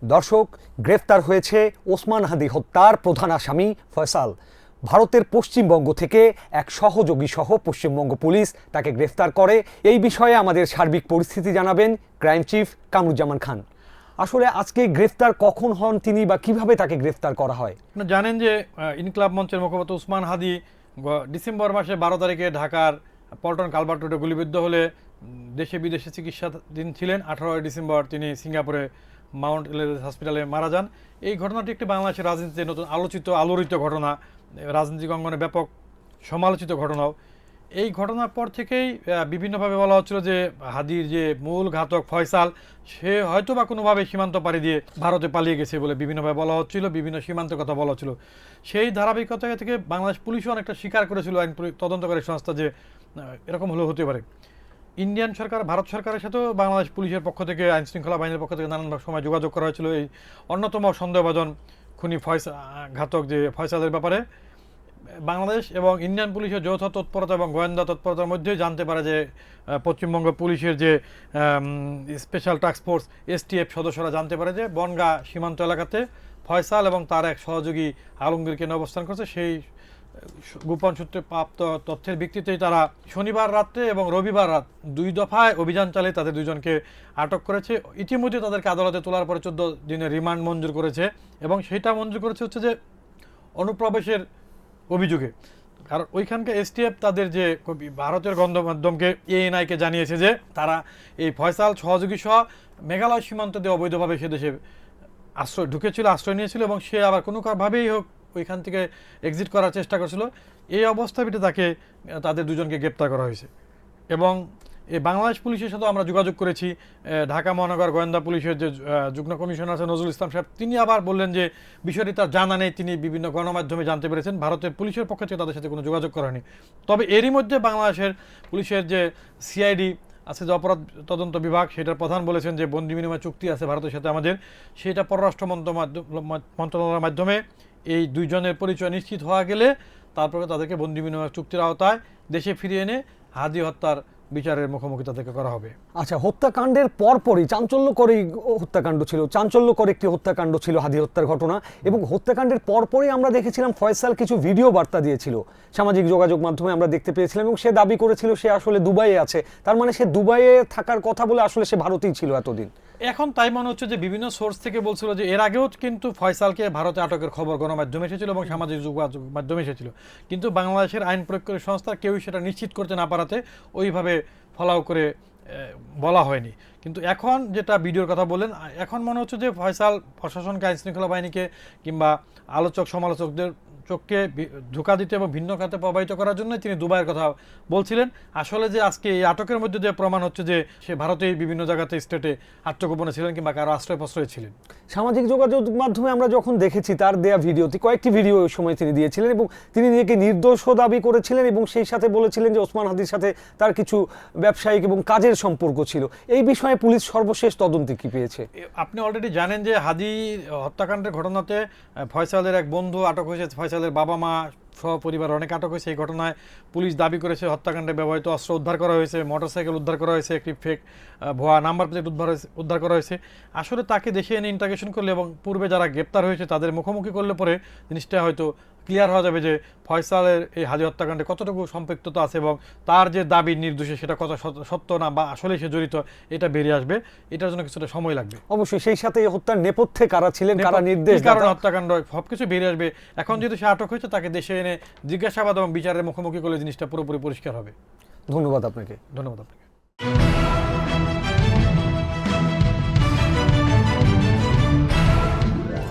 দর্শক, গ্রেফতার হয়েছে ওসমান হাদি হত্যার প্রধান আসামি ফয়সাল। ভারতের পশ্চিমবঙ্গ থেকে এক সহযোগী সহ পশ্চিমবঙ্গ পুলিশ তাকে গ্রেফতার করে। এই বিষয়ে আমাদের সার্বিক পরিস্থিতি জানাবেন ক্রাইম চিফ কামরুজ্জামান খান। আসলে আজকে গ্রেফতার কখন হন তিনি বা কিভাবে তাকে গ্রেফতার করা হয়? জানেন যে ইনকিলাব মঞ্চের মুখপাত্র ওসমান হাদি ডিসেম্বর মাসে 12 তারিখে ঢাকার পল্টন কালভার্ট রোডে গুলিবিদ্ধ হলে দেশে বিদেশে চিকিৎসাধীন ছিলেন। 18 ডিসেম্বর তিনি সিঙ্গাপুরে মাউন্ট এলিজাবেথ হসপিটালে মারা যান। এই ঘটনাটি একটি বাংলাদেশের রাজনীতিতে নতুন আলোড়িত ঘটনা, রাজনৈতিক অঙ্গনে ব্যাপক সমালোচিত ঘটনাও। এই ঘটনার পর থেকেই বিভিন্নভাবে বলা হচ্ছিল যে হাদির যে মূল ঘাতক ফয়সাল, সে হয়তো বা কোনোভাবে সীমান্ত পাড়ি দিয়ে ভারতে পালিয়ে গেছে বলে বিভিন্নভাবে বলা হচ্ছিল, বিভিন্ন সীমান্তের কথা বলা হচ্ছিল। সেই ধারাবাহিকতা থেকে বাংলাদেশ পুলিশও অনেকটা স্বীকার করেছিল, আইন তদন্তকারী সংস্থা, যে এরকম হলেও হতে পারে। ইন্ডিয়ান সরকার, ভারত সরকারের সাথেও বাংলাদেশ পুলিশের পক্ষ থেকে, আইন শৃঙ্খলা বাহিনীর পক্ষ থেকে নানান সময় যোগাযোগ করা হয়েছিল এই অন্যতম সন্দেহভাজন খুনি ঘাতক যে ফয়সালের ব্যাপারে। বাংলাদেশ এবং ইন্ডিয়ান পুলিশের যৌথ তৎপরতা এবং গোয়েন্দা তৎপরতার মধ্যেই জানতে পারে যে পশ্চিমবঙ্গ পুলিশের যে স্পেশাল টাস্ক ফোর্স STF সদস্যরা জানতে পারে যে বনগাঁ সীমান্ত এলাকাতে ফয়সাল এবং তার এক সহযোগী আলমগীরকে নিয়ে অবস্থান করছে। সেই গোপন সূত্রে প্রাপ্ত তথ্যের ভিত্তিতেই তারা শনিবার রাত্রে এবং রবিবার রাত 2 দফায় অভিযান চালিয়ে তাদের দুজনকে আটক করেছে। ইতিমধ্যে তাদেরকে আদালতে তোলার পরে 14 দিনের রিমান্ড মঞ্জুর করেছে এবং সেটা মঞ্জুর করেছে হচ্ছে যে অনুপ্রবেশের অভিযোগে। কারণ ওইখানকার STF তাদের যে ভারতের গণমাধ্যমকে ANI-কে জানিয়েছে যে তারা এই ফয়সাল সহযোগী সহ মেঘালয় সীমান্ত দিয়ে অবৈধভাবে সে দেশে আশ্রয় নিয়েছিল এবং সে আবার কোনোভাবেই হোক ওইখান থেকে এক্সিট করার চেষ্টা করছিল। এই অবস্থায় তাদের দুজনকে গ্রেপ্তার করা হয়েছে। এবং এই বাংলাদেশ পুলিশের সাথেও আমরা যোগাযোগ করেছি। ঢাকা মহানগর গোয়েন্দা পুলিশের যে যুগ্ম কমিশনার আছেন নজরুল ইসলাম সাহেব, তিনি আবার বললেন যে বিষয়টি তার জানা নেই, তিনি বিভিন্ন গণমাধ্যমে জানতে পেরেছেন, ভারতের পুলিশের পক্ষ থেকে তাদের সাথে কোনো যোগাযোগ করা হয়নি। তবে এরই মধ্যে বাংলাদেশের পুলিশের যে CID আছে, যে অপরাধ তদন্ত বিভাগ, সেটার প্রধান বলেছেন যে বন্দি বিনিময় চুক্তি আছে ভারতের সাথে আমাদের, সেটা পররাষ্ট্র মন্ত্রণালয়ের মাধ্যমে এই দুইজনের পরিচয় নিশ্চিত হওয়া গেলে তারপরে তাদেরকে বন্দি বিনিময় চুক্তির আওতায় দেশে ফিরিয়ে এনে হাদি হত্যার বিচারের মুখোমুখি তাদেরকে করা হবে। আচ্ছা, হত্যাকাণ্ডের পরপরই চাঞ্চল্যকর একটি হত্যাকাণ্ড ছিল হাদি হত্যার ঘটনা, এবং হত্যাকাণ্ডের পরপরই আমরা দেখেছিলাম ফয়সাল কিছু ভিডিও বার্তা দিয়েছিল সামাজিক যোগাযোগ মাধ্যমে, আমরা দেখতে পেয়েছিলাম, এবং সে দাবি করেছিল সে আসলে দুবাইয়ে আছে। তার মানে সে দুবাইয়ে থাকার কথা বলে আসলে সে ভারতেই ছিল এতদিন। এখন তাই মনে হচ্ছে যে বিভিন্ন সোর্স থেকে বলছিল যে এর আগেও কিন্তু ফয়সালকে ভারতে আটকের খবর গণমাধ্যমে এসেছিল এবং সামাজিক যোগাযোগ মাধ্যমে এসেছিল, কিন্তু বাংলাদেশের আইন প্রয়োগকারী সংস্থা কেউই সেটা নিশ্চিত করতে না পারাতে ওইভাবে ফলাও করে বলা হয়নি। কিন্তু এখন যেটা ভিডিওর কথা বললেন, এখন মনে হচ্ছে যে ফয়সাল প্রশাসনকে, আইন শৃঙ্খলা বাহিনীকে কিংবা আলোচক সমালোচকদের চোখকে ধোঁকা দিতে এবং ভিন্ন খাতে প্রবাহিত করার জন্য তিনি দুবাইয়ের কথা বলছিলেন। আসলে যে আজকে এই আটকের মধ্যে যে প্রমাণ হচ্ছে যে সে ভারতেই বিভিন্ন জায়গাতে স্টেটে আত্মগোপনে ছিলেন কিংবা কারো আশ্রয় প্রশ্রয় ছিলেন। সামাজিক যোগাযোগ মাধ্যমে আমরা যখন দেখেছি তার দেয়া ভিডিওতে, কয়েকটি ভিডিও ওই সময় তিনি দিয়েছিলেন এবং তিনি নিজেকে নির্দোষও দাবি করেছিলেন এবং সেই সাথে বলেছিলেন যে ওসমান হাদির সাথে তার কিছু ব্যবসায়িক এবং কাজের সম্পর্ক ছিল। এই বিষয়ে পুলিশ সর্বশেষ তদন্তে কি পেয়েছে? আপনি অলরেডি জানেন যে হাদি হত্যাকাণ্ডের ঘটনাতে ফয়সালের এক বন্ধু আটক হয়েছে, ফয়সালের বাবা মা সহ পরিবার অনেক আটক হয়েছে। এই ঘটনায় পুলিশ দাবি করেছে হত্যাকাণ্ডে ব্যবহৃত অস্ত্র উদ্ধার করা হয়েছে, মোটরসাইকেল উদ্ধার করা হয়েছে, একটি ফেক ভুয়া নাম্বার প্লেট উদ্ধার করা হয়েছে। আসলে তাকে দেশে এনে ইন্টারোগেশন করলে এবং পূর্বে যারা গ্রেপ্তার হয়েছে তাদের মুখোমুখি করলে পরে জিনিসটা হয়তো ক্লিয়ার হওয়া যাবে যে ফয়সালের এই হাদি হত্যাকাণ্ডে কতটুকু সম্পৃক্ততা আছে এবং তার যে দাবি নির্দোষী সেটা কত সত্য না বা আসলে সে জড়িত, এটা বেরিয়ে আসবে। এটার জন্য কিছুটা সময় লাগবে। অবশ্যই সেই সাথে হত্যার নেপথ্যে কারা ছিলেন, কারা নির্দেশ, কারণ হত্যাকাণ্ড সবকিছু বেরিয়ে আসবে। এখন যেহেতু সে আটক হয়েছে, তাকে দেশে এনে জিজ্ঞাসাবাদ এবং বিচারের মুখোমুখি করলে জিনিসটা পুরোপুরি পরিষ্কার হবে। ধন্যবাদ আপনাকে। ধন্যবাদ আপনাকে।